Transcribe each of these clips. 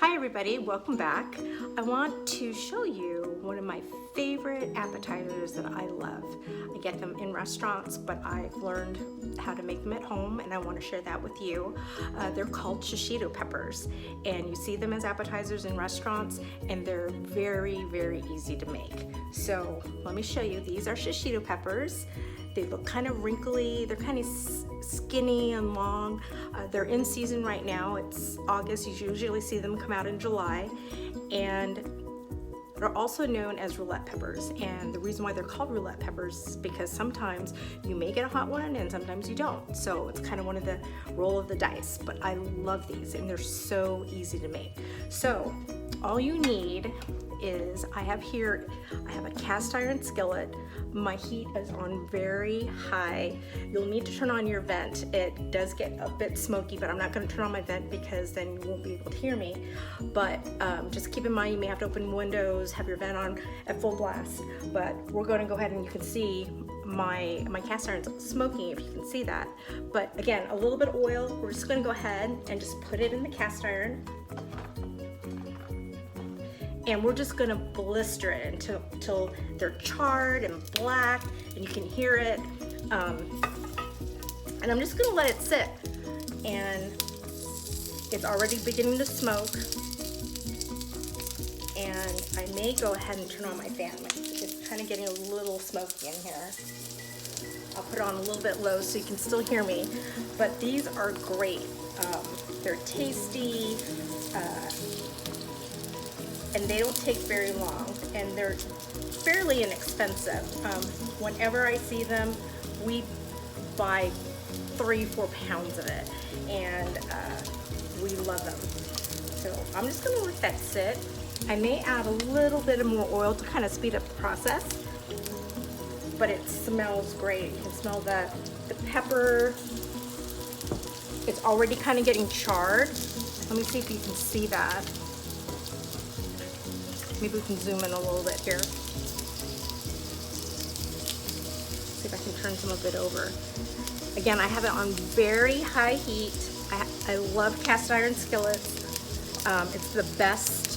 Hi everybody, welcome back. I want to show you one of my favorite appetizers that I love. I get them in restaurants, but I've learned how to make them at home and I want to share that with you. They're called Shishito Peppers, and you see them as appetizers in restaurants, and they're very, very easy to make. So let me show you. These are Shishito Peppers. They look kind of wrinkly, they're kind of skinny and long. They're in season right now. It's August, you usually see them come out in July. And they're also known as roulette peppers. And the reason why they're called roulette peppers is because sometimes you may get a hot one and sometimes you don't. So it's kind of one of the roll of the dice, but I love these and they're so easy to make. So all you need is, I have a cast iron skillet. My heat is on very high. You'll need to turn on your vent. It does get a bit smoky, but I'm not going to turn on my vent because then you won't be able to hear me. But just keep in mind, you may have to open windows, have your vent on at full blast. But we're going to go ahead and you can see my cast iron's smoking, if you can see that. But again, a little bit of oil. We're just going to go ahead and just put it in the cast iron. And we're just gonna blister it until they're charred and black and you can hear it. And I'm just gonna let it sit. And it's already beginning to smoke. And I may go ahead and turn on my fan. It's kind of getting a little smoky in here. I'll put it on a little bit low so you can still hear me. But these are great. They're tasty. And they don't take very long, and they're fairly inexpensive. Whenever I see them, we buy 3-4 pounds of it, and we love them. So I'm just gonna let that sit. I may add a little bit of more oil to kind of speed up the process, but it smells great. You can smell the pepper. It's already kind of getting charred. Let me see if you can see that. Maybe we can zoom in a little bit here. See if I can turn some of it over. Again, I have it on very high heat. I love cast iron skillets. It's the best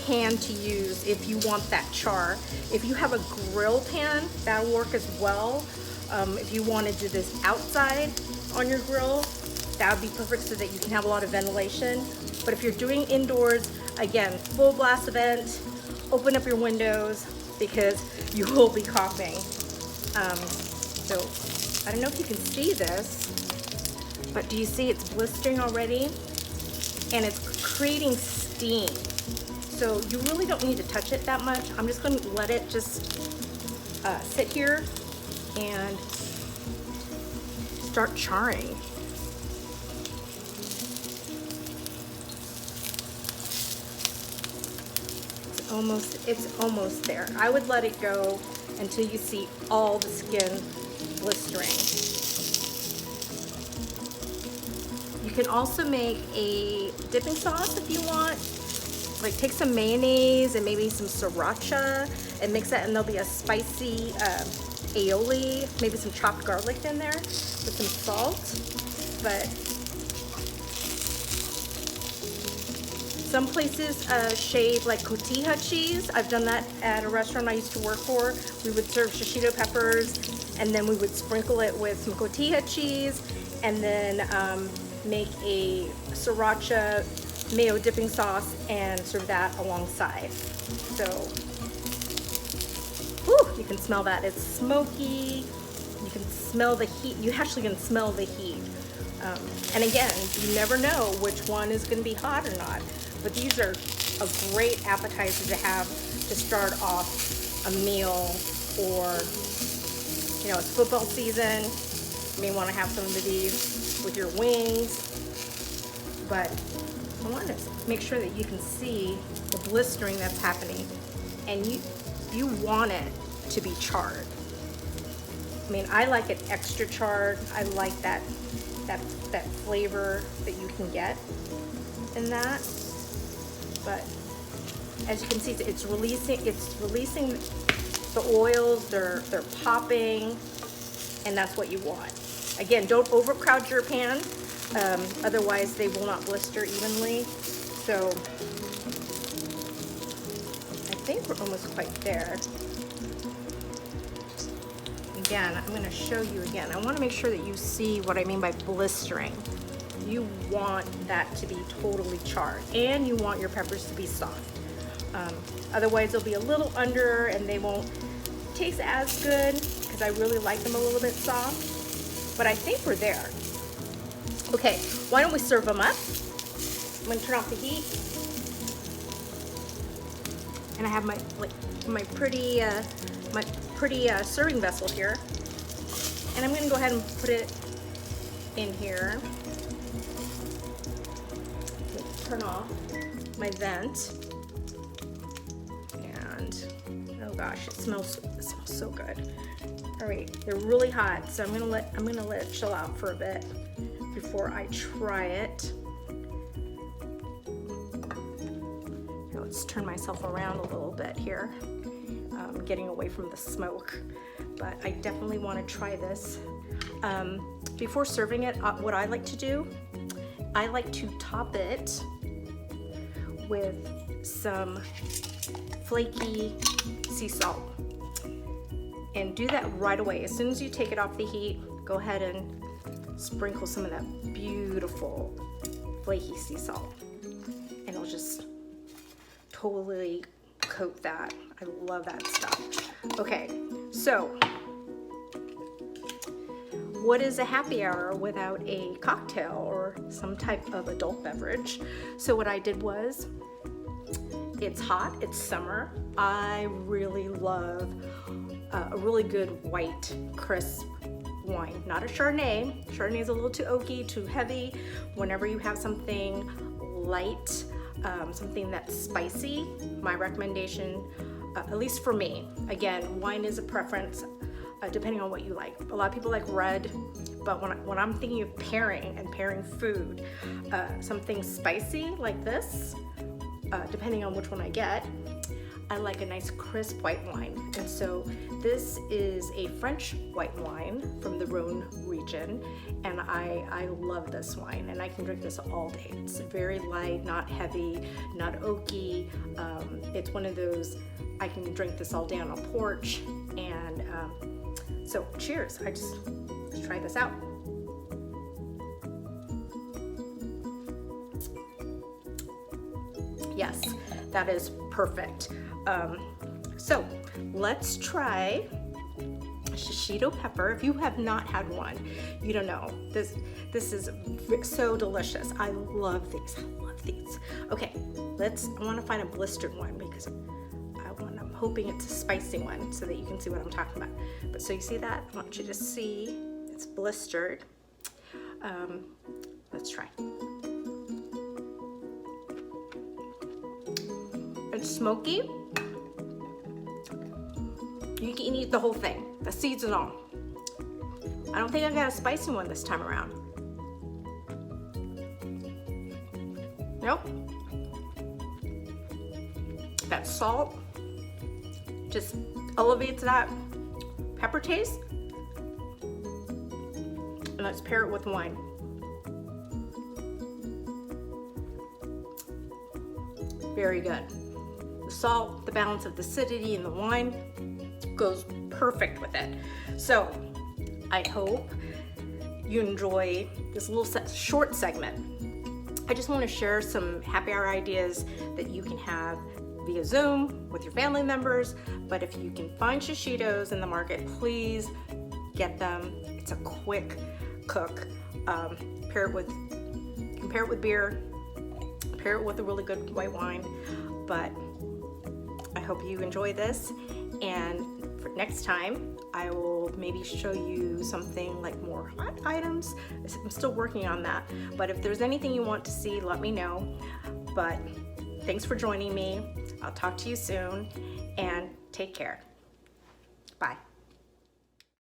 pan to use if you want that char. If you have a grill pan, that'll work as well. If you want to do this outside on your grill, that would be perfect so that you can have a lot of ventilation. But if you're doing indoors, again, full blast vent. Open up your windows because you will be coughing. So I don't know if you can see this, but do you see it's blistering already? And it's creating steam. So you really don't need to touch it that much. I'm just going to let it just sit here and start charring. It's almost there. I would let it go until you see all the skin blistering. You can also make a dipping sauce if you want. Like take some mayonnaise and maybe some sriracha and mix that, and there'll be a spicy aioli, maybe some chopped garlic in there with some salt. But some places shave like cotija cheese. I've done that at a restaurant I used to work for. We would serve shishito peppers and then we would sprinkle it with some cotija cheese and then make a sriracha mayo dipping sauce and serve that alongside. So, whew, you can smell that. It's smoky. You can smell the heat. You actually can smell the heat. And again, you never know which one is going to be hot or not. But these are a great appetizer to have to start off a meal, or, you know, it's football season. You may want to have some of these with your wings. But I want to make sure that you can see the blistering that's happening. And you want it to be charred. I mean, I like it extra charred. I like that flavor that you can get in that. But as you can see, it's releasing the oils. They're popping, and that's what you want. Again, don't overcrowd your pan, otherwise they will not blister evenly. So I think we're almost quite there. Again, I'm going to show you again. I want to make sure that you see what I mean by blistering. You want that to be totally charred, and you want your peppers to be soft. Otherwise they'll be a little under and they won't taste as good, because I really like them a little bit soft. But I think we're there. Okay, why don't we serve them up? I'm going to turn off the heat. And I have my pretty serving vessel here. And I'm going to go ahead and put it in here. Turn off my vent. And oh gosh, it smells so good. All right, they're really hot, so I'm gonna let it chill out for a bit before I try it. Now let's turn myself around a little bit here, getting away from the smoke. But I definitely want to try this. Before serving it, what I like to do, I like to top it with some flaky sea salt, and do that right away. As soon as you take it off the heat, go ahead and sprinkle some of that beautiful flaky sea salt, and it'll just totally coat that. I love that stuff. Okay, so what is a happy hour without a cocktail or some type of adult beverage? So what I did was, it's hot, it's summer. I really love a really good white, crisp wine. Not a Chardonnay. Chardonnay is a little too oaky, too heavy. Whenever you have something light, something that's spicy, my recommendation, at least for me, again, wine is a preference depending on what you like. A lot of people like red, but when I'm thinking of pairing food, something spicy like this, depending on which one I get, I like a nice crisp white wine. And so this is a French white wine from the Rhone region, and I love this wine, and I can drink this all day. It's very light, not heavy, not oaky. It's one of those, I can drink this all day on a porch. And so cheers. Let's try this out. Yes, that is perfect. So let's try Shishito pepper. If you have not had one, you don't know. This is so delicious. I love these. Okay, I want to find a blistered one because I'm hoping it's a spicy one so that you can see what I'm talking about. But so you see that? I want you to see it's blistered. Let's try. It's smoky. You can eat the whole thing, the seeds and all. I don't think I got a spicy one this time around. Nope. That salt just elevates that pepper taste. And let's pair it with wine. Very good. The salt, the balance of the acidity in the wine goes perfect with it. So I hope you enjoy this little short segment. I just want to share some happy hour ideas that you can have via Zoom with your family members. But if you can find Shishitos in the market, please get them. It's a quick cook. Pair it with beer, pair it with a really good white wine. But I hope you enjoy this, and for next time I will maybe show you something like more hot items. I'm still working on that, but if there's anything you want to see, let me know. But thanks for joining me. I'll talk to you soon, and take care. Bye.